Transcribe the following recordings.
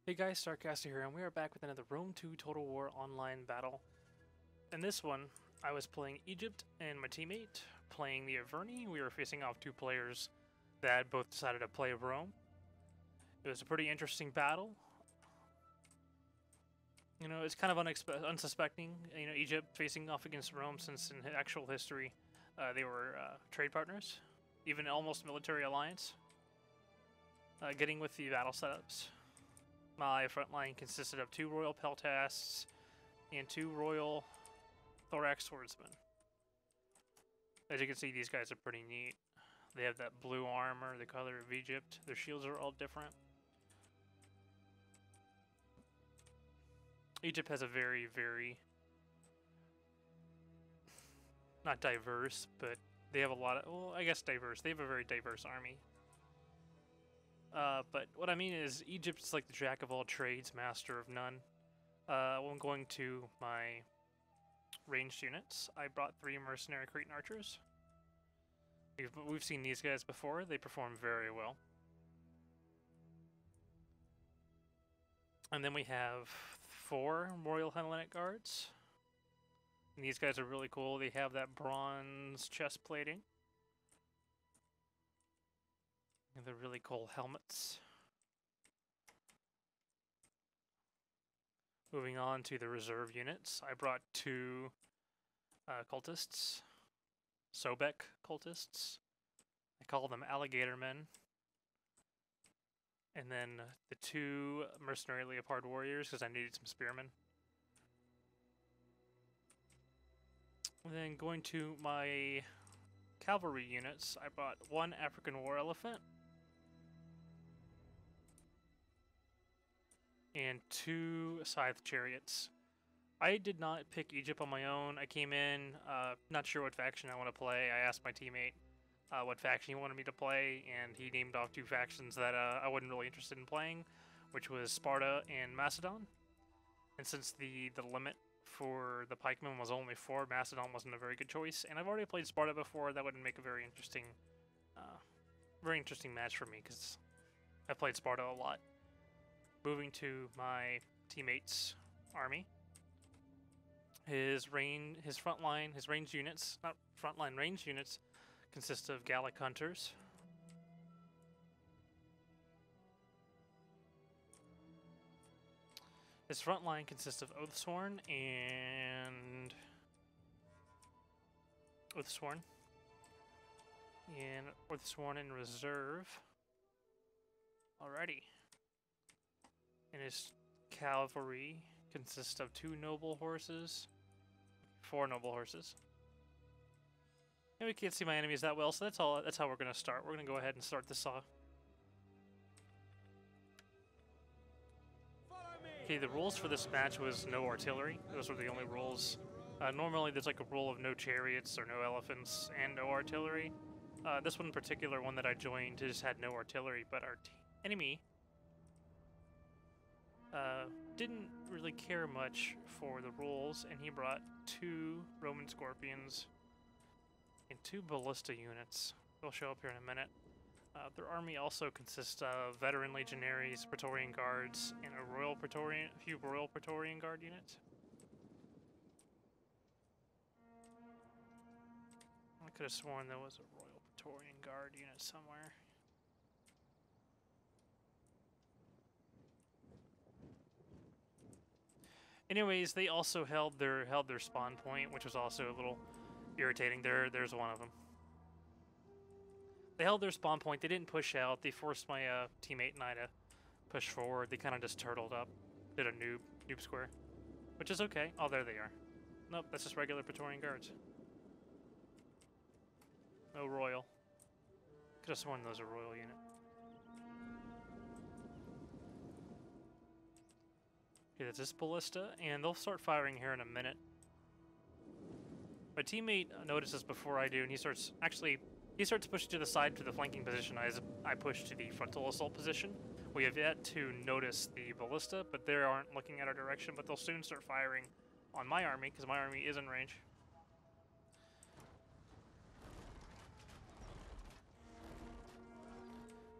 Hey guys, Starcaster here, and we are back with another Rome 2 Total War Online battle. In this one, I was playing Egypt and my teammate playing the Averni. We were facing off two players that both decided to play Rome. It was a pretty interesting battle. You know, it's kind of unsuspecting. You know, Egypt facing off against Rome, since in actual history they were trade partners, even almost military alliance. Getting with the battle setups. My front line consisted of 2 Royal Peltasts and 2 Royal Thorax Swordsmen. As you can see, these guys are pretty neat. They have that blue armor, the color of Egypt. Their shields are all different. Egypt has a very, not diverse, but they have a lot of, well, I guess diverse. They have a very diverse army. But what I mean is, Egypt's like the jack of all trades, master of none. When going to my ranged units, I brought 3 mercenary Cretan archers. We've seen these guys before. They perform very well. And then we have 4 Royal Hellenic Guards. And these guys are really cool. They have that bronze chest plating. And they're really cool helmets. Moving on to the reserve units, I brought 2 cultists. Sobek cultists. I call them alligator men. And then the 2 mercenary leopard warriors, because I needed some spearmen. And then going to my cavalry units, I brought 1 African war elephant and 2 scythe chariots. I did not pick Egypt on my own. I came in not sure what faction I want to play. I asked my teammate what faction he wanted me to play, and he named off 2 factions that I wasn't really interested in playing, which was Sparta and Macedon. And since the limit for the pikemen was only 4, Macedon wasn't a very good choice. And I've already played Sparta before. That would make a very interesting match for me, because I've played Sparta a lot. Moving to my teammate's army. His frontline, his ranged units, not frontline, ranged units, consist of Gallic hunters. His front line consists of Oathsworn and Oathsworn in reserve. Alrighty. And his cavalry consists of 2 noble horses, 4 noble horses. And we can't see my enemies that well, so that's how we're gonna start. We're gonna go ahead and start this off. Okay, the rules for this match was no artillery. Those were the only rules. Normally there's like a rule of no chariots or no elephants and no artillery. This one in particular, one that I joined, just had no artillery, but our enemy didn't really care much for the rules, and he brought 2 Roman Scorpions and 2 ballista units. They'll show up here in a minute. Their army also consists of veteran legionaries, Praetorian guards, and a few Royal Praetorian Guard units. I could have sworn there was a Royal Praetorian Guard unit somewhere. Anyways, they also held their spawn point, which was also a little irritating. There's one of them. They held their spawn point. They didn't push out. They forced my teammate and I to push forward. They kind of just turtled up, did a noob square, which is okay. Oh, there they are. Nope, that's just regular Praetorian Guards. No Royal. Could have sworn those are Royal unit. Okay, that's this ballista, and they'll start firing here in a minute. My teammate notices before I do, and he starts pushing to the side to the flanking position as I push to the frontal assault position. We have yet to notice the ballista, but they aren't looking at our direction, but they'll soon start firing on my army, because my army is in range.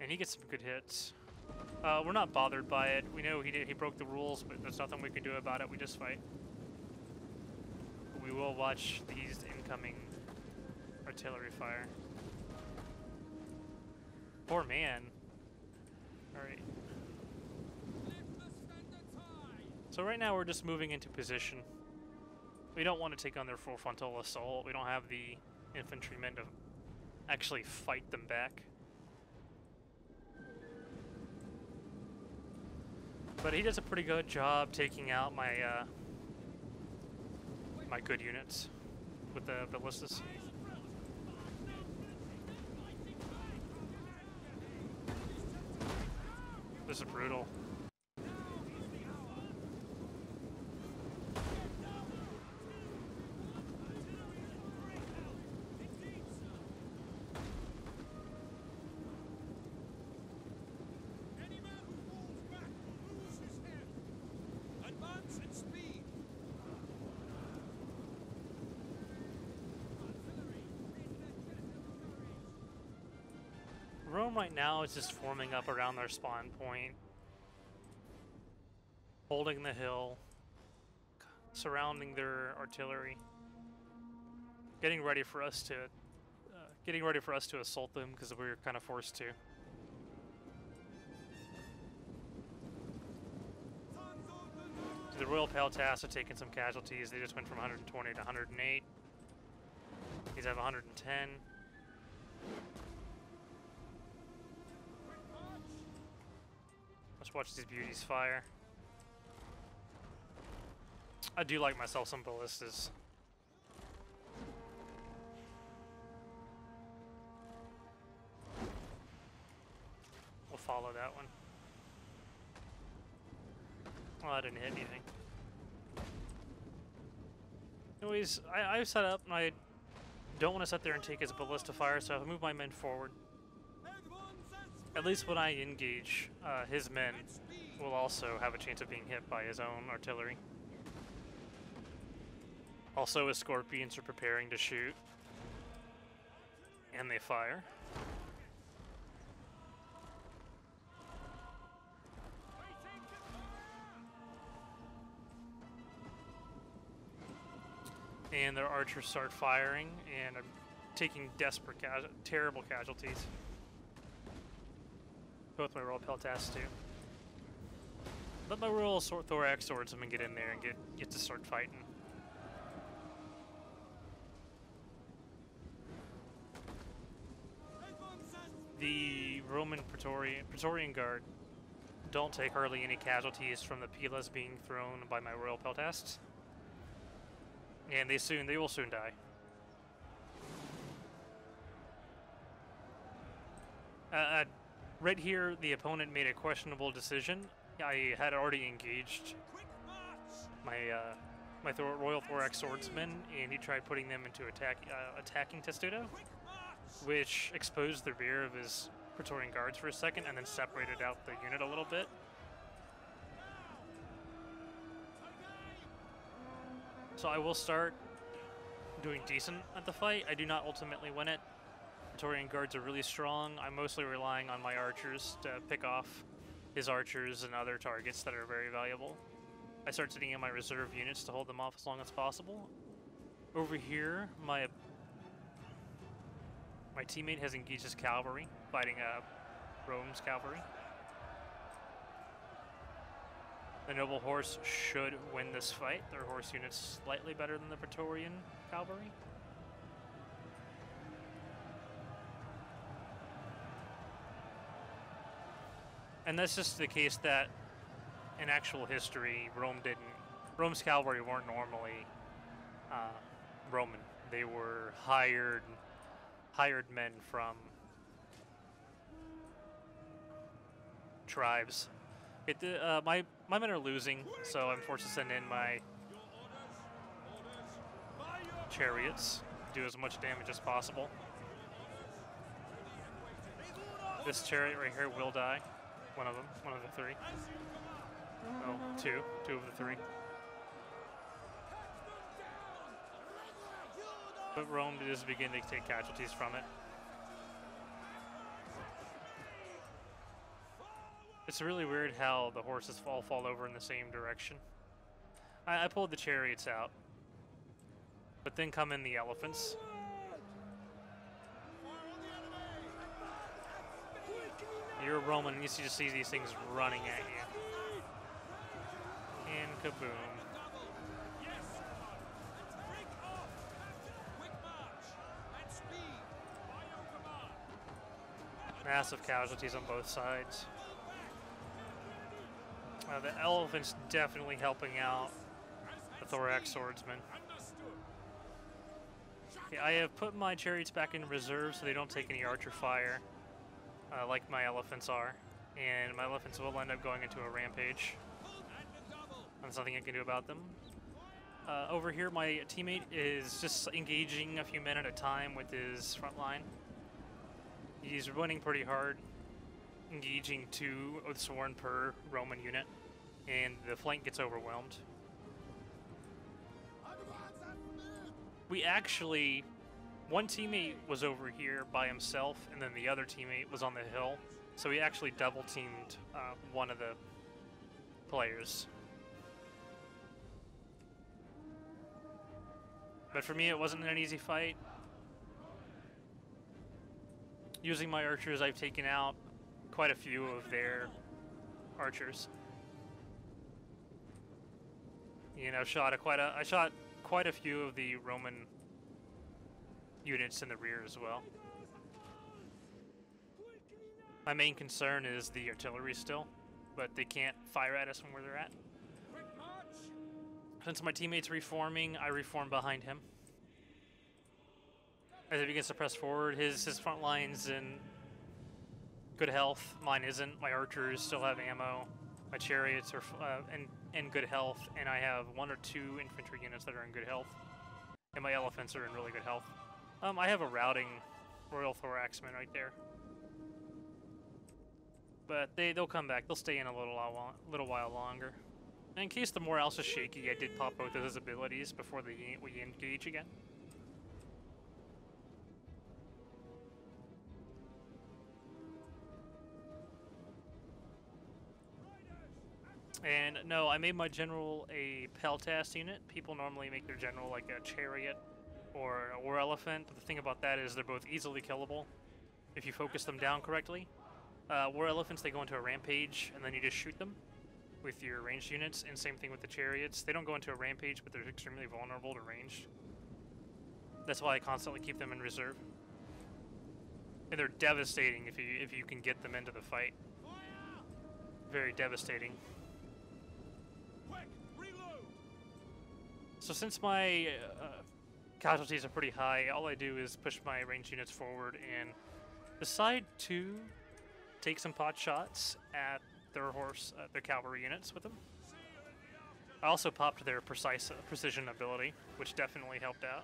And he gets some good hits. We're not bothered by it. We know he broke the rules, but there's nothing we can do about it. We just fight. We will watch these incoming artillery fire. Poor man. Alright. So right now we're just moving into position. We don't want to take on their full frontal assault. We don't have the infantrymen to actually fight them back. But he does a pretty good job taking out my my good units with the ballistas. This is brutal. Rome right now is just forming up around their spawn point, holding the hill, surrounding their artillery, getting ready for us to assault them because we were kind of forced to. The Royal Peltasts have taken some casualties. They just went from 120 to 108. These have 110. Let's watch these beauties fire. I do like myself some ballistas. We'll follow that one. Oh, I didn't hit anything. Anyways, I've set up and I don't want to sit there and take his ballista fire, so I'll move my men forward. At least when I engage, his men will also have a chance of being hit by his own artillery. Also, his scorpions are preparing to shoot. And they fire. And their archers start firing, and I'm taking terrible casualties. Both my Royal Peltasts too. Let my Royal Thorax Swordsman get in there and get to start fighting. The Roman Praetorian Guard don't take hardly any casualties from the Pilas being thrown by my Royal Peltasts. And they will soon die. Right here, the opponent made a questionable decision. I had already engaged my Royal Thorax Swordsman, and he tried putting them into attacking Testudo, which exposed the rear of his Praetorian Guards for a second, and then separated out the unit a little bit. So I will start doing decent at the fight. I do not ultimately win it. Praetorian Guards are really strong. I'm mostly relying on my archers to pick off his archers and other targets that are very valuable. I start sitting in my reserve units to hold them off as long as possible. Over here, my teammate has engaged his cavalry, fighting Rome's cavalry. The Noble Horse should win this fight. Their horse unit's slightly better than the Praetorian cavalry. And that's just the case that in actual history, Rome's cavalry weren't normally Roman. They were hired men from tribes. My men are losing, so I'm forced to send in my chariots, do as much damage as possible. This chariot right here will die. One of the three. Oh, two of the three. But Rome is beginning to take casualties from it. It's really weird how the horses all fall over in the same direction. I pulled the chariots out, but then come in the elephants. You're a Roman and you just see these things running at you. And kaboom. Massive casualties on both sides. The elephant's definitely helping out the thorax swordsman. Okay, I have put my chariots back in reserve so they don't take any archer fire, like my elephants are. And my elephants will end up going into a rampage. There's nothing I can do about them. Over here, my teammate is just engaging a few men at a time with his front line. He's running pretty hard, engaging 2 Oathsworn per Roman unit, and the flank gets overwhelmed. We actually, one teammate was over here by himself, and then the other teammate was on the hill, so we actually double teamed one of the players. But for me, it wasn't an easy fight. Using my archers, I've taken out quite a few of their archers. You know, I shot quite a few of the Roman units in the rear as well. My main concern is the artillery still, but they can't fire at us from where they're at. Since my teammate's reforming, I reform behind him. As he begins to press forward, his front line's in good health. Mine isn't. My archers still have ammo. My chariots are in good health, and I have 1 or 2 infantry units that are in good health. And my elephants are in really good health. I have a routing Royal Thoraxman right there. But they'll come back. They'll stay in a little while longer. And in case the morale's is shaky, I did pop both of his abilities before we engage again. And no, I made my general a Peltas unit. People normally make their general like a chariot or a war elephant. But the thing about that is they're both easily killable if you focus them down correctly. War elephants, they go into a rampage and then you just shoot them with your ranged units, and same thing with the chariots. They don't go into a rampage, but they're extremely vulnerable to range. That's why I constantly keep them in reserve. And they're devastating if you can get them into the fight. Very devastating. So since my casualties are pretty high, all I do is push my ranged units forward and decide to take some pot shots at their cavalry units with them. I also popped their precision ability, which definitely helped out.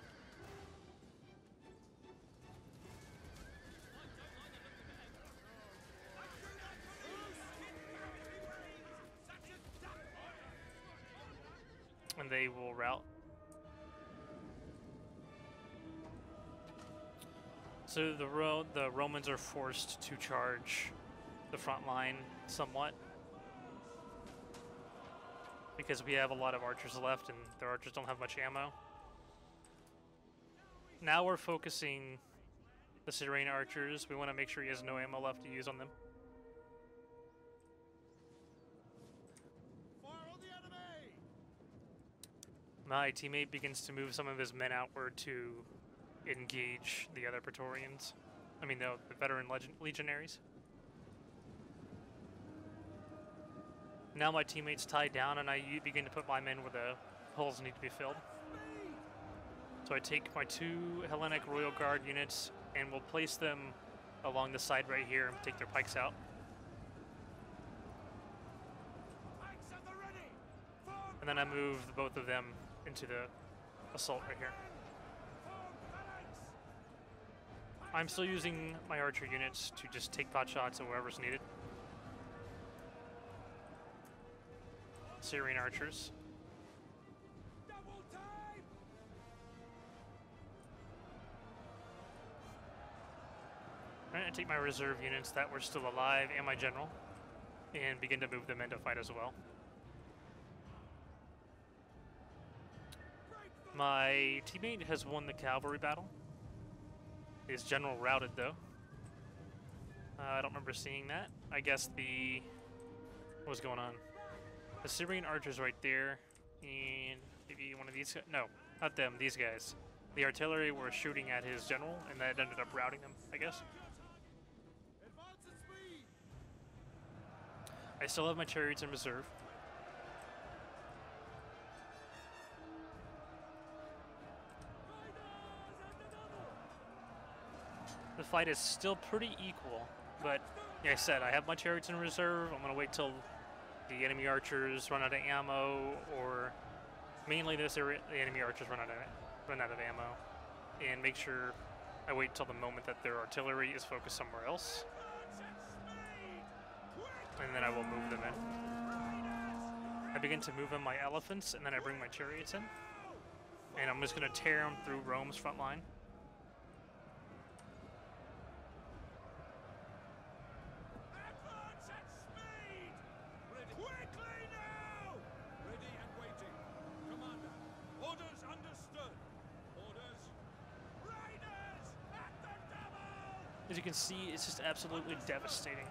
And they will rout. So the Romans are forced to charge the front line somewhat because we have a lot of archers left and their archers don't have much ammo. Now we're focusing the Syrian archers. We want to make sure he has no ammo left to use on them. My teammate begins to move some of his men outward to engage the other Praetorians. I mean, the veteran legionaries. Now my teammate's tied down, and I begin to put my men where the holes need to be filled. So I take my 2 Hellenic Royal Guard units, and we'll place them along the side right here and take their pikes out. And then I move both of them into the assault right here. I'm still using my archer units to just take pot shots at wherever's needed. Syrian archers. Alright, I take my reserve units that were still alive and my general. and begin to move them into fight as well. My teammate has won the cavalry battle. His general routed though. I don't remember seeing that. I guess what was going on? The Syrian archers right there, and maybe one of these guys. No, not them, these guys. The artillery were shooting at his general, and that ended up routing them, I guess. I still have my chariots in reserve. The fight is still pretty equal, but like I said, I have my chariots in reserve. I'm going to wait till the enemy archers run out of ammo, or mainly the enemy archers run out of ammo, and make sure I wait till the moment that their artillery is focused somewhere else, and then I will move them in. I begin to move in my elephants, and then I bring my chariots in, and I'm just going to tear them through Rome's front line. As you can see, it's just absolutely devastating.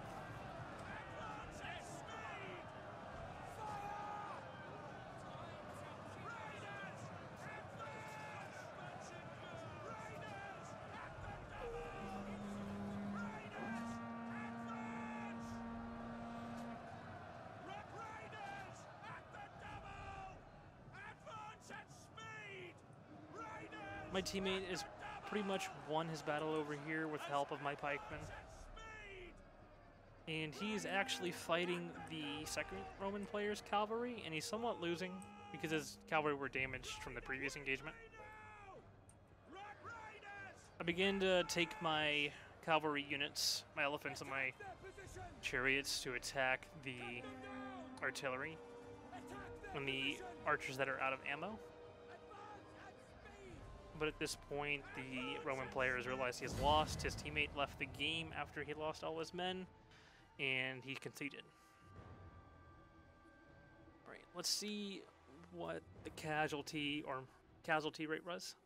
My teammate is pretty much won his battle over here with the help of my pikemen. And he's actually fighting the second Roman player's cavalry, and he's somewhat losing because his cavalry were damaged from the previous engagement. I begin to take my cavalry units, my elephants and my chariots, to attack the artillery and the archers that are out of ammo. But at this point, the Roman player has realized he has lost. His teammate left the game after he lost all his men, and he conceded. All right, let's see what the casualty rate was.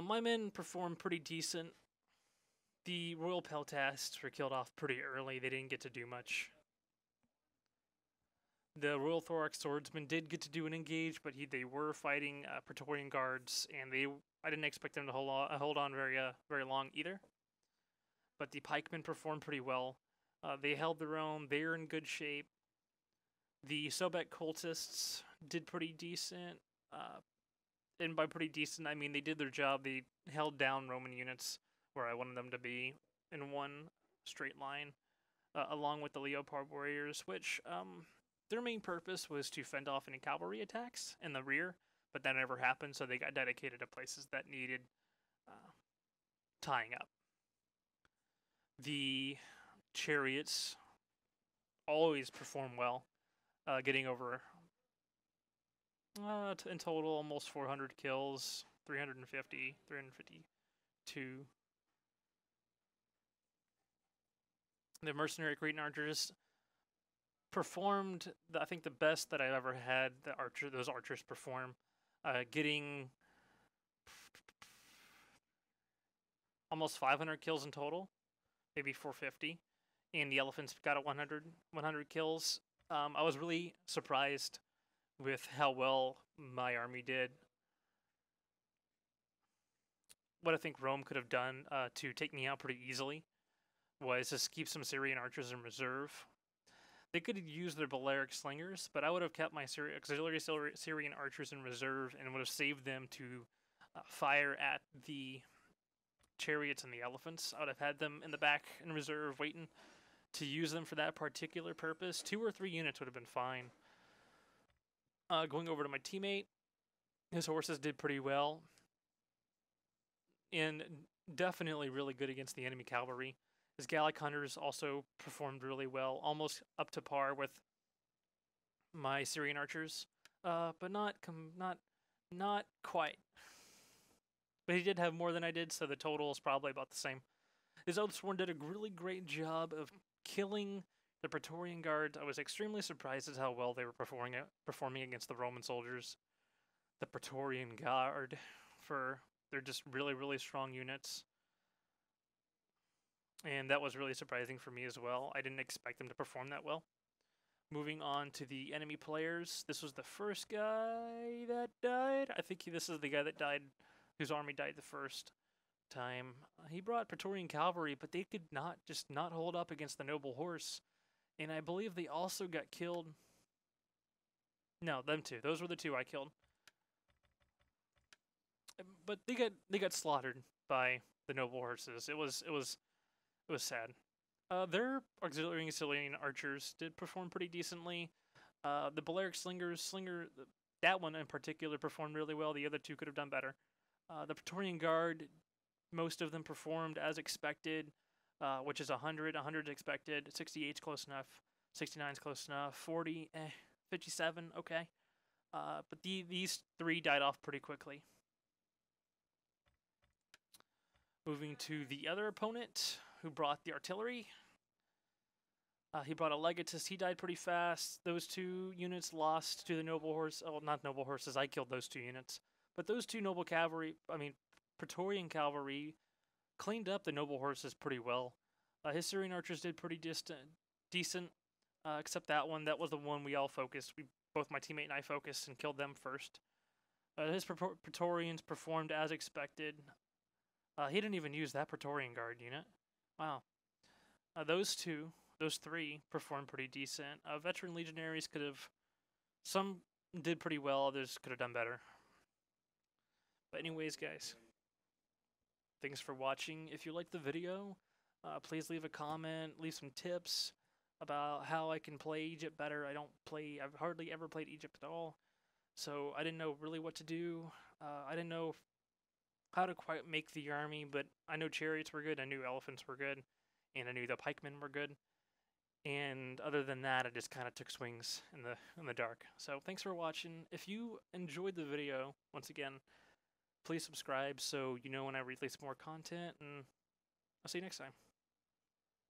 My men performed pretty decent. The Royal Peltasts were killed off pretty early. They didn't get to do much. The Royal Thorax Swordsmen did get to do an engage, but they were fighting Praetorian Guards, and I didn't expect them to hold on very long either. But the pikemen performed pretty well. They held their own. They're in good shape. The Sobek cultists did pretty decent. And by pretty decent, I mean they did their job. They held down Roman units where I wanted them to be in one straight line, along with the Leopard warriors, which their main purpose was to fend off any cavalry attacks in the rear, but that never happened, so they got dedicated to places that needed tying up. The chariots always perform well, getting over, in total, almost 400 kills, 352. The mercenary Cretan archers performed, I think, the best that I've ever had those archers perform, getting almost 500 kills in total, maybe 450, and the elephants got 100 kills. I was really surprised with how well my army did. What I think Rome could have done to take me out pretty easily was just keep some Syrian archers in reserve. They could use their Balearic slingers, but I would have kept my auxiliary Syrian archers in reserve and would have saved them to fire at the chariots and the elephants. I would have had them in the back in reserve waiting to use them for that particular purpose. 2 or 3 units would have been fine. Going over to my teammate, his horses did pretty well, and definitely really good against the enemy cavalry. His Gallic hunters also performed really well, almost up to par with my Syrian archers, but not quite. But he did have more than I did, so the total is probably about the same. His Oathsworn did a really great job of killing The Praetorian Guard, I was extremely surprised at how well they were performing against the Roman soldiers. The Praetorian Guard, they're just really, really strong units. And that was really surprising for me as well. I didn't expect them to perform that well. Moving on to the enemy players. This was the first guy that died. I think this is the guy that died, whose army died the first time. He brought Praetorian cavalry, but they could not hold up against the noble horse. And I believe they also got killed. No, them two. Those were the two I killed. But they got slaughtered by the noble horses. It was sad. Their auxiliary and Sicilian archers did perform pretty decently. The Balearic Slinger, that one in particular performed really well. The other two could have done better. The Praetorian Guard, most of them performed as expected, which is 100. 100 is expected. 68 is close enough. 69 is close enough. 40, 57, okay. But these three died off pretty quickly. Moving to the other opponent, who brought the artillery. He brought a Legatus. He died pretty fast. Those two units lost to the noble horse. Oh, not noble horses. I killed those two units. But those two Praetorian cavalry cleaned up the noble horses pretty well. His Syrian archers did pretty decent, except that one. That was the one we all focused. Both my teammate and I focused and killed them first. His Praetorians performed as expected. He didn't even use that Praetorian Guard unit. Wow. Those three performed pretty decent. Veteran legionaries some did pretty well, others could have done better. But anyways, guys, thanks for watching. If you liked the video, please leave a comment, leave some tips about how I can play Egypt better. I've hardly ever played Egypt at all, so I didn't know really what to do. I didn't know how to quite make the army, but I know chariots were good, I knew elephants were good, and I knew the pikemen were good. And other than that, I just kind of took swings in the dark. So thanks for watching. If you enjoyed the video, once again, please subscribe so you know when I release more content, and I'll see you next time.